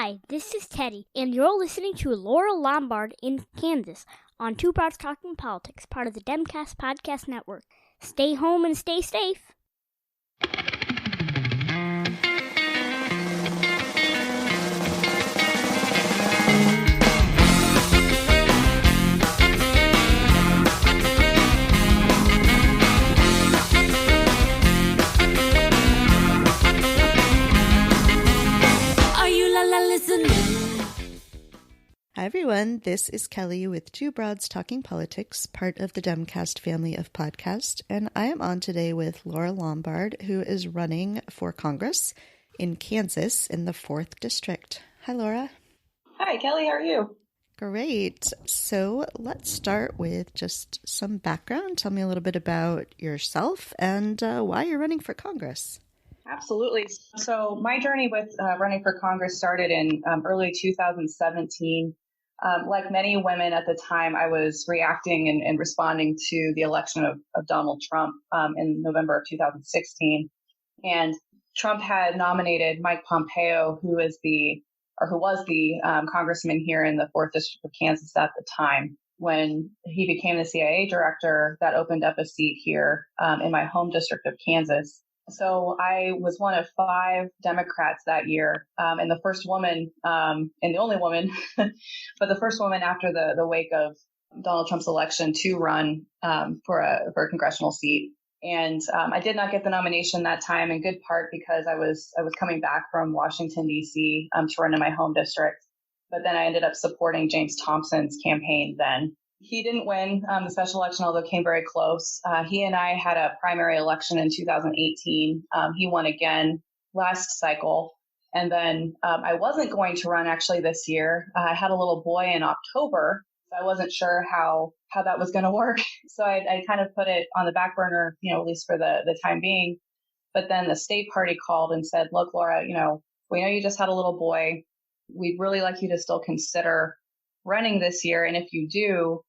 Hi, this is Teddy, and you're listening to Laura Lombard in Kansas on Two Broads Talking Politics, part of the Demcast Podcast Network. Stay home and stay safe. Hi everyone, this is Kelly with Two Broads Talking Politics, part of the Demcast family of podcasts, and I am on today with Laura Lombard, who is running for Congress in Kansas in the 4th District. Hi Laura. Hi Kelly, how are you? Great. So let's start with just some background. Tell me a little bit about yourself and why you're running for Congress. Absolutely. So my journey with running for Congress started in early 2017. Like many women at the time, I was reacting and responding to the election of Donald Trump in November of 2016. And Trump had nominated Mike Pompeo, who was the congressman here in the 4th District of Kansas at the time. When he became the CIA director, that opened up a seat here in my home district of Kansas. So I was one of 5 Democrats that year, and the first woman, and the only woman, but the first woman after the wake of Donald Trump's election to run for a congressional seat. And I did not get the nomination that time, in good part because I was coming back from Washington, D.C. To run in my home district. But then I ended up supporting James Thompson's campaign then. He didn't win the special election, although it came very close. He and I had a primary election in 2018. He won again last cycle. And then I wasn't going to run actually this year. I had a little boy in October, so I wasn't sure how that was going to work. So I kind of put it on the back burner, at least for the time being. But then the state party called and said, look, Laura, we know you just had a little boy. We'd really like you to still consider running this year. And if you do,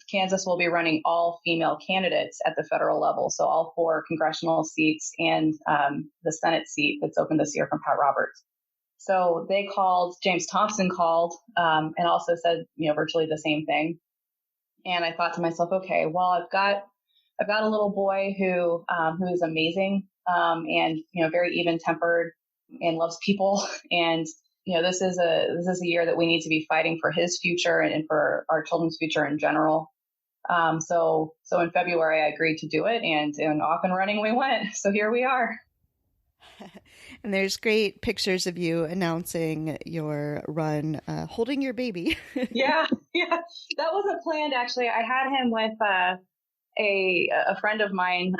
Kansas will be running all female candidates at the federal level. So all 4 congressional seats and the Senate seat that's open this year from Pat Roberts. So they called, James Thompson called and also said, virtually the same thing. And I thought to myself, okay, well, I've got a little boy who is amazing and, very even tempered and loves people. And this is a year that we need to be fighting for his future and for our children's future in general. So in February, I agreed to do it, and off and running we went. So here we are. And there's great pictures of you announcing your run, holding your baby. Yeah, that wasn't planned actually. I had him with a friend of mine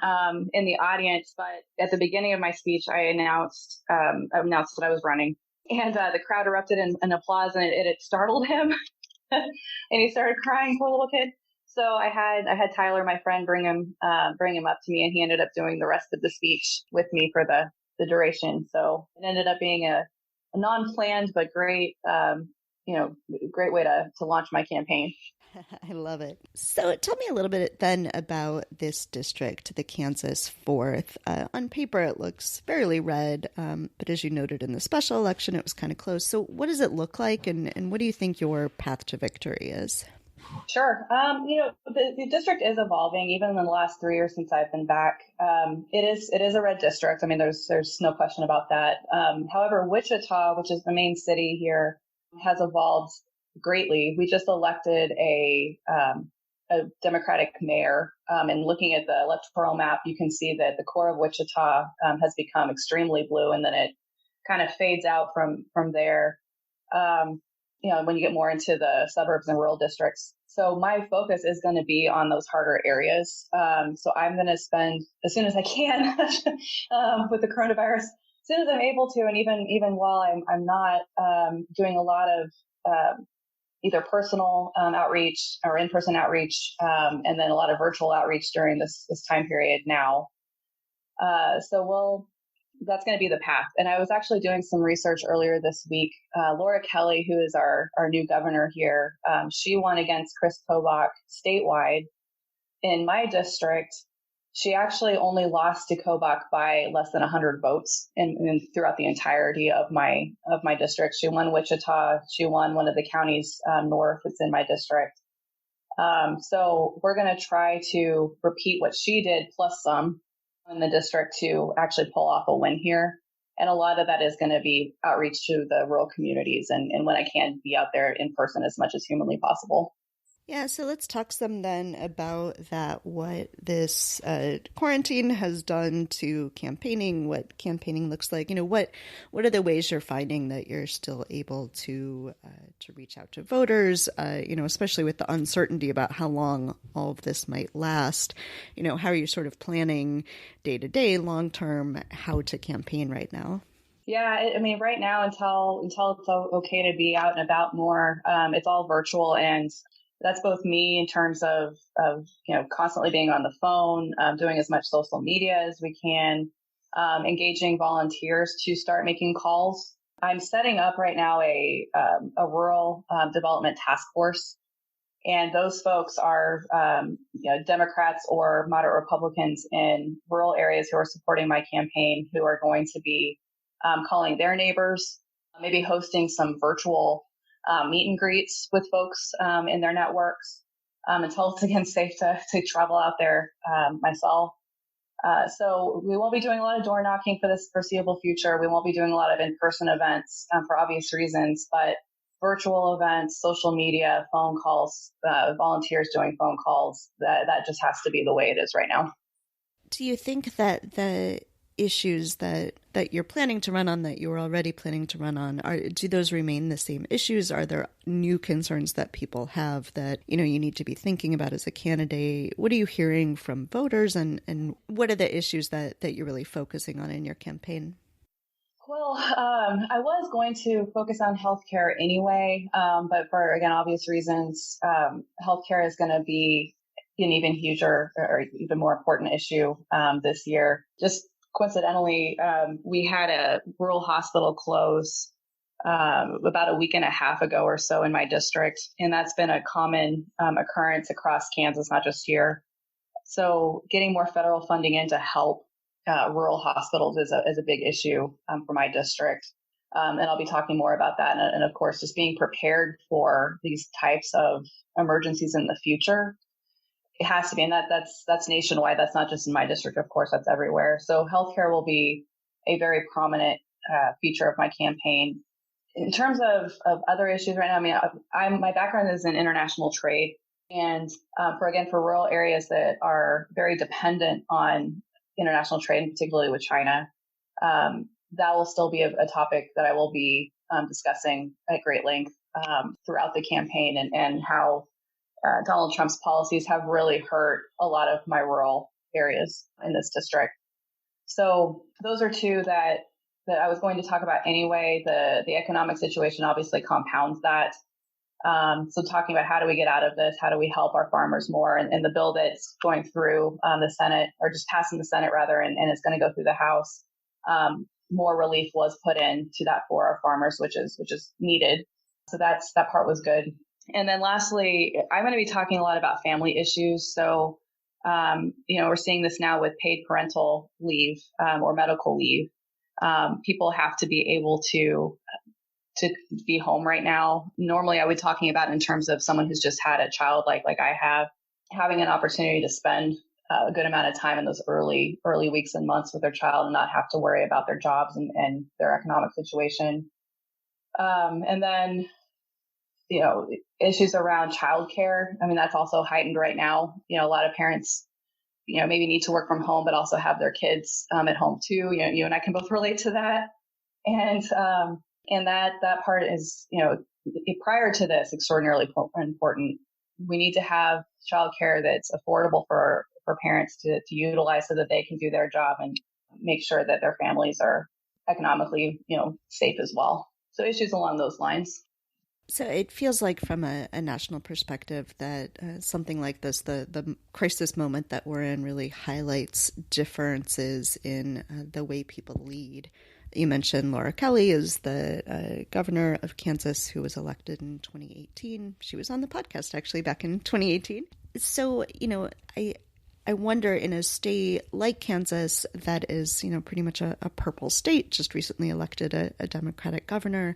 in the audience, but at the beginning of my speech, I announced that I was running. And the crowd erupted in applause, and it startled him, and he started crying, poor little kid. So I had Tyler, my friend, bring him up to me, and he ended up doing the rest of the speech with me for the duration. So it ended up being a non-planned but great, great way to launch my campaign. I love it. So tell me a little bit then about this district, the Kansas 4th. On paper, it looks fairly red, but as you noted in the special election, it was kind of close. So what does it look like, and what do you think your path to victory is? Sure. The district is evolving, even in the last 3 years since I've been back. It is a red district. I mean, there's no question about that. However, Wichita, which is the main city here, has evolved greatly. We just elected a Democratic mayor, and looking at the electoral map, you can see that the core of Wichita has become extremely blue, and then it kind of fades out from there. When you get more into the suburbs and rural districts. So my focus is going to be on those harder areas. So I'm going to spend as soon as I can with the coronavirus, as soon as I'm able to, and even while I'm not doing a lot of either personal outreach or in-person outreach, and then a lot of virtual outreach during this time period now. That's going to be the path. And I was actually doing some research earlier this week. Laura Kelly, who is our new governor here, she won against Chris Kobach statewide. In my district, She actually only lost to Kobach by less than 100 votes throughout the entirety of my district. She won Wichita. She won one of the counties north that's in my district. So we're going to try to repeat what she did plus some in the district to actually pull off a win here. And a lot of that is going to be outreach to the rural communities and when I can be out there in person as much as humanly possible. Yeah, so let's talk some then about that, what this quarantine has done to campaigning, what campaigning looks like. What are the ways you're finding that you're still able to reach out to voters, especially with the uncertainty about how long all of this might last? How are you sort of planning day to day, long term, how to campaign right now? Yeah, I mean, right now until it's okay to be out and about more, it's all virtual, and that's both me in terms of constantly being on the phone, doing as much social media as we can, engaging volunteers to start making calls. I'm setting up right now a rural development task force, and those folks are Democrats or moderate Republicans in rural areas who are supporting my campaign, who are going to be calling their neighbors, maybe hosting some virtual meet and greets with folks in their networks until it's again safe to travel out there myself. So we won't be doing a lot of door knocking for this foreseeable future. We won't be doing a lot of in-person events for obvious reasons, but virtual events, social media, phone calls, volunteers doing phone calls, that just has to be the way it is right now. Do you think that the issues that you're planning to run on, that you were already planning to run on, do those remain the same issues? Are there new concerns that people have that you need to be thinking about as a candidate? What are you hearing from voters, and what are the issues that you're really focusing on in your campaign? Well, I was going to focus on healthcare anyway, but for, again, obvious reasons, healthcare is going to be an even huger or even more important issue this year. Just coincidentally, we had a rural hospital close about a week and a half ago or so in my district, and that's been a common occurrence across Kansas, not just here. So getting more federal funding in to help rural hospitals is a big issue for my district. And I'll be talking more about that. And of course, just being prepared for these types of emergencies in the future. It has to be, and that's nationwide. That's not just in my district, of course, that's everywhere. So healthcare will be a very prominent feature of my campaign. In terms of other issues right now, I mean, my background is in international trade, and for rural areas that are very dependent on international trade, and particularly with China, that will still be a topic that I will be discussing at great length throughout the campaign, and how Donald Trump's policies have really hurt a lot of my rural areas in this district. So those are two that I was going to talk about anyway. The economic situation obviously compounds that. So talking about how do we get out of this? How do we help our farmers more? And the bill that's going through the Senate, or just passing the Senate rather, and it's going to go through the House, more relief was put into that for our farmers, which is needed. So that part was good. And then lastly, I'm going to be talking a lot about family issues. So, we're seeing this now with paid parental leave or medical leave. People have to be able to be home right now. Normally, I would be talking about in terms of someone who's just had a child like I have, having an opportunity to spend a good amount of time in those early weeks and months with their child and not have to worry about their jobs and their economic situation. And then, issues around childcare. I mean, that's also heightened right now. A lot of parents, maybe need to work from home, but also have their kids at home too. You and I can both relate to that. And that part is, prior to this, extraordinarily important. We need to have childcare that's affordable for parents to utilize so that they can do their job and make sure that their families are economically, safe as well. So issues along those lines. So it feels like from a national perspective that something like this, the crisis moment that we're in, really highlights differences in the way people lead. You mentioned Laura Kelly is the governor of Kansas who was elected in 2018. She was on the podcast actually back in 2018. So, I wonder, in a state like Kansas that is, pretty much a purple state, just recently elected a Democratic governor,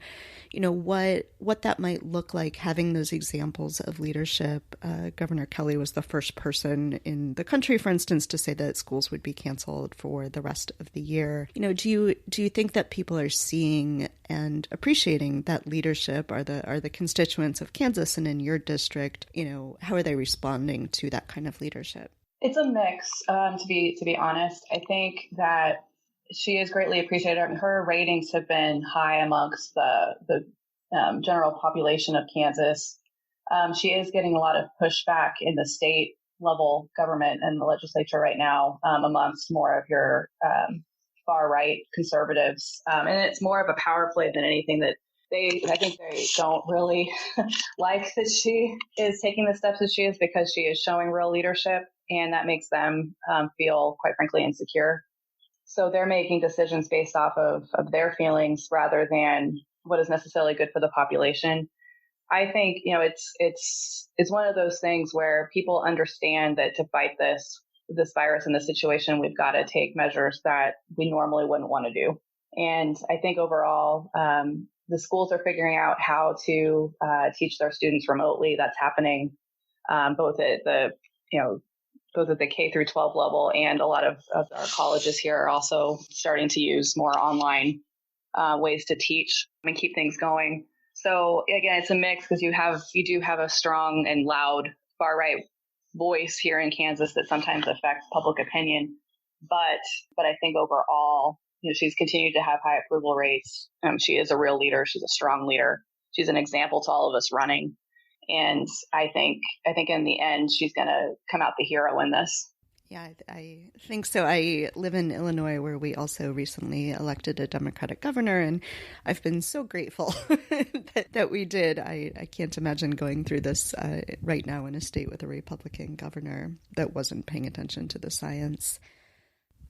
what that might look like, having those examples of leadership. Governor Kelly was the first person in the country, for instance, to say that schools would be canceled for the rest of the year. Do you think that people are seeing and appreciating that leadership? Are the constituents of Kansas and in your district, how are they responding to that kind of leadership? It's a mix, to be honest. I think that she is greatly appreciated. Her ratings have been high amongst the general population of Kansas. She is getting a lot of pushback in the state level government and the legislature right now, amongst more of your far right conservatives, and it's more of a power play than anything. That I think they don't really like that she is taking the steps that she is, because she is showing real leadership. And that makes them feel, quite frankly, insecure. So they're making decisions based off of their feelings rather than what is necessarily good for the population. I think, it's one of those things where people understand that to fight this virus in this situation, we've got to take measures that we normally wouldn't want to do. And I think overall, the schools are figuring out how to teach their students remotely. That's happening both at the K through 12 level, and a lot of our colleges here are also starting to use more online ways to teach and keep things going. So again, it's a mix, because you do have a strong and loud far right voice here in Kansas that sometimes affects public opinion. But I think overall, she's continued to have high approval rates. She is a real leader. She's a strong leader. She's an example to all of us running. And I think in the end, she's going to come out the hero in this. Yeah, I think so. I live in Illinois, where we also recently elected a Democratic governor, and I've been so grateful that we did. I can't imagine going through this right now in a state with a Republican governor that wasn't paying attention to the science.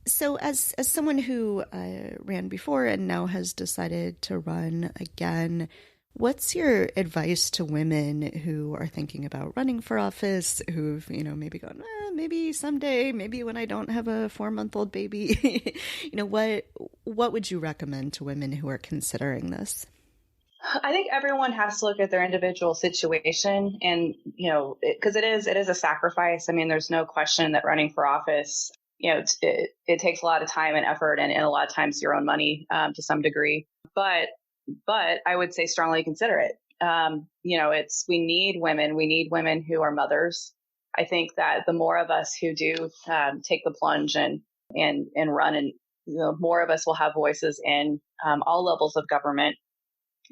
So as someone who ran before and now has decided to run again, what's your advice to women who are thinking about running for office, who've, maybe gone, maybe someday, maybe when I don't have a 4-month-old baby? What would you recommend to women who are considering this? I think everyone has to look at their individual situation, and, because it is a sacrifice. I mean, there's no question that running for office, it takes a lot of time and effort, and a lot of times your own money to some degree. But I would say strongly consider it. We need women who are mothers. I think that the more of us who do take the plunge and run, and the more of us will have voices in all levels of government,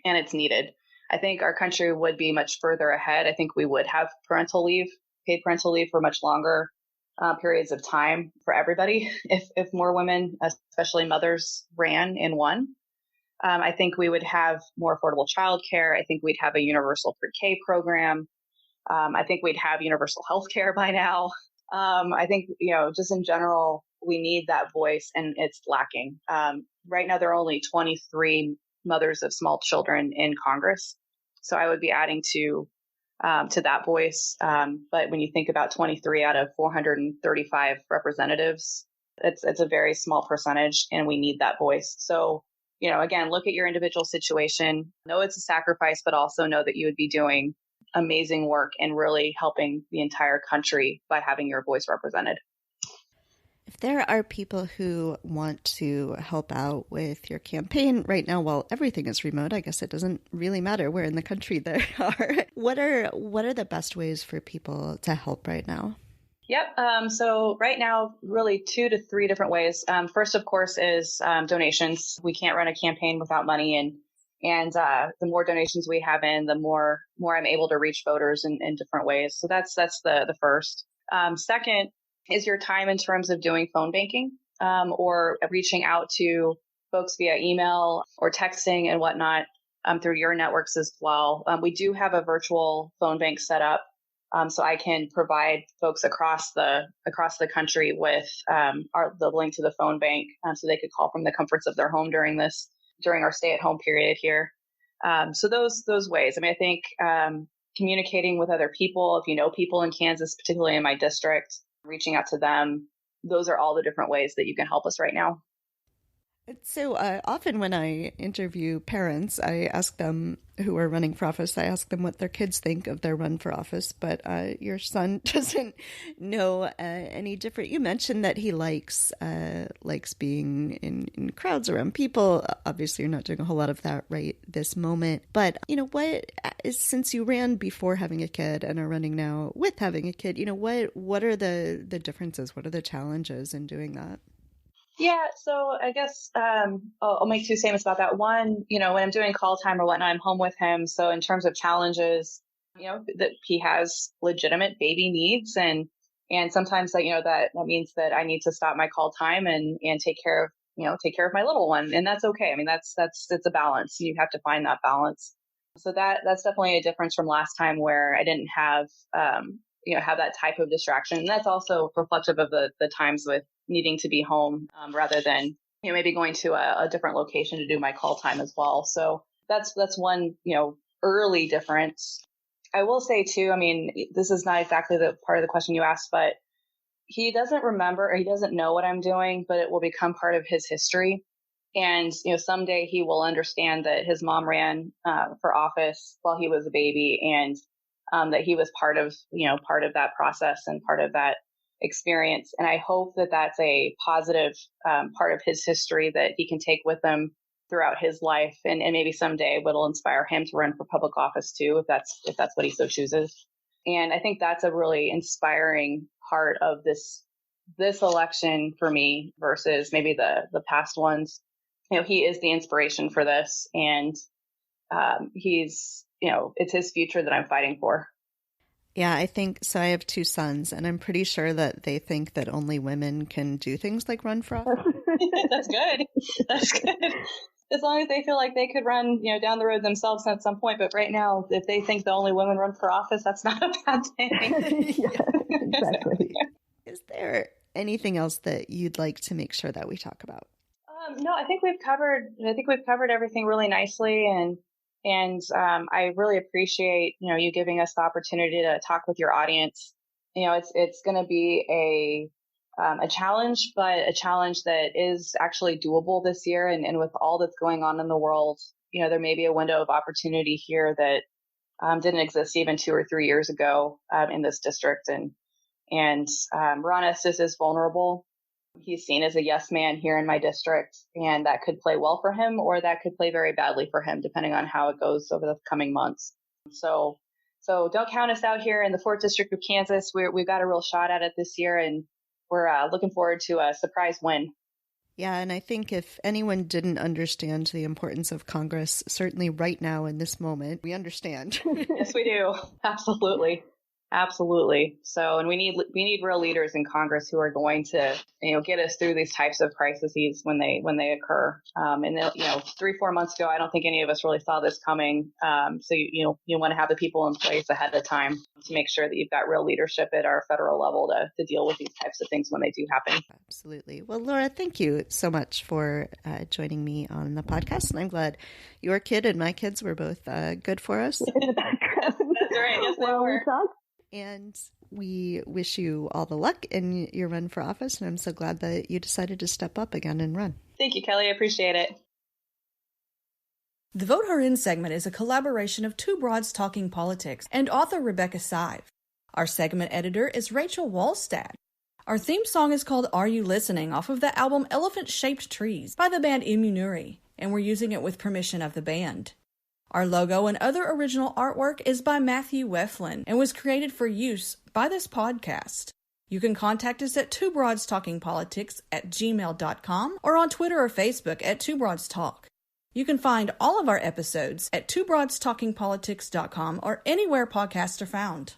and it's needed. I think our country would be much further ahead. I think we would have paid parental leave for much longer periods of time for everybody if more women, especially mothers, ran and won. I think we would have more affordable childcare. I think we'd have a universal pre-K program. I think we'd have universal health care by now. I think, just in general, we need that voice, and it's lacking. Right now, there are only 23 mothers of small children in Congress. So I would be adding to that voice. But when you think about 23 out of 435 representatives, it's a very small percentage, and we need that voice. So, again, look at your individual situation. Know it's a sacrifice, but also know that you would be doing amazing work and really helping the entire country by having your voice represented. If there are people who want to help out with your campaign right now, while everything is remote, I guess it doesn't really matter where in the country they are. What are the best ways for people to help right now? Yep. So right now, really 2 to 3 different ways. First, of course, is donations. We can't run a campaign without money, and the more donations we have in, the more I'm able to reach voters in different ways. So that's the first. Second is your time in terms of doing phone banking or reaching out to folks via email or texting and whatnot through your networks as well. We do have a virtual phone bank set up. So I can provide folks across the country with the link to the phone bank, so they could call from the comforts of their home during our stay-at-home period here. So those ways. I mean, I think communicating with other people, if you know people in Kansas, particularly in my district, reaching out to them. Those are all the different ways that you can help us right now. So often when I interview parents, I ask them who are running for office, I ask them what their kids think of their run for office, but your son doesn't know any different. You mentioned that he likes being in crowds around people. Obviously, you're not doing a whole lot of that right this moment. But, since you ran before having a kid and are running now with having a kid, what are the differences? What are the challenges in doing that? Yeah, so I guess I'll make two statements about that. One, when I'm doing call time or whatnot, I'm home with him. So in terms of challenges, that he has legitimate baby needs, and sometimes that means that I need to stop my call time and take care of my little one, and that's okay. I mean, it's a balance. You have to find that balance. So that's definitely a difference from last time where I didn't have have that type of distraction, and that's also reflective of the times with needing to be home rather than maybe going to a different location to do my call time as well. So that's one early difference. I will say too, I mean, this is not exactly the part of the question you asked, but he doesn't remember or he doesn't know what I'm doing, but it will become part of his history. And someday he will understand that his mom ran for office while he was a baby, and that he was part of that process and part of that experience. And I hope that that's a positive part of his history that he can take with him throughout his life, and maybe someday will inspire him to run for public office too, if that's what he so chooses. And I think that's a really inspiring part of this election for me versus maybe the past ones. He is the inspiration for this, and he's it's his future that I'm fighting for. Yeah, I think so. I have two sons, and I'm pretty sure that they think that only women can do things like run for office. That's good. That's good. As long as they feel like they could run, down the road themselves at some point. But right now, if they think the only women run for office, that's not a bad thing. Yeah, exactly. Is there anything else that you'd like to make sure that we talk about? No, I think we've covered everything really nicely, and I really appreciate you giving us the opportunity to talk with your audience. It's going to be a challenge, but a challenge that is actually doable this year. And with all that's going on in the world, there may be a window of opportunity here that didn't exist even 2 or 3 years ago in this district. And Ron Estes is vulnerable. He's seen as a yes man here in my district, and that could play well for him, or that could play very badly for him, depending on how it goes over the coming months. So don't count us out here in the 4th District of Kansas. We've got a real shot at it this year, and we're looking forward to a surprise win. Yeah, and I think if anyone didn't understand the importance of Congress, certainly right now in this moment, we understand. Yes, we do. Absolutely. Absolutely. So, and we need real leaders in Congress who are going to, get us through these types of crises when they occur. And 3-4 months ago, I don't think any of us really saw this coming. So you want to have the people in place ahead of time to make sure that you've got real leadership at our federal level to deal with these types of things when they do happen. Absolutely. Well, Laura, thank you so much for joining me on the podcast. And I'm glad your kid and my kids were both good for us. That's right. Yes, they were. And we wish you all the luck in your run for office. And I'm so glad that you decided to step up again and run. Thank you, Kelly. I appreciate it. The Vote Her In segment is a collaboration of Two Broads Talking Politics and author Rebecca Sive. Our segment editor is Rachel Wallstad. Our theme song is called Are You Listening off of the album Elephant Shaped Trees by the band Immunuri, and we're using it with permission of the band. Our logo and other original artwork is by Matthew Weflin and was created for use by this podcast. You can contact us at twobroadstalkingpolitics@gmail.com or on Twitter or Facebook at twobroadstalk. You can find all of our episodes at twobroadstalkingpolitics.com or anywhere podcasts are found.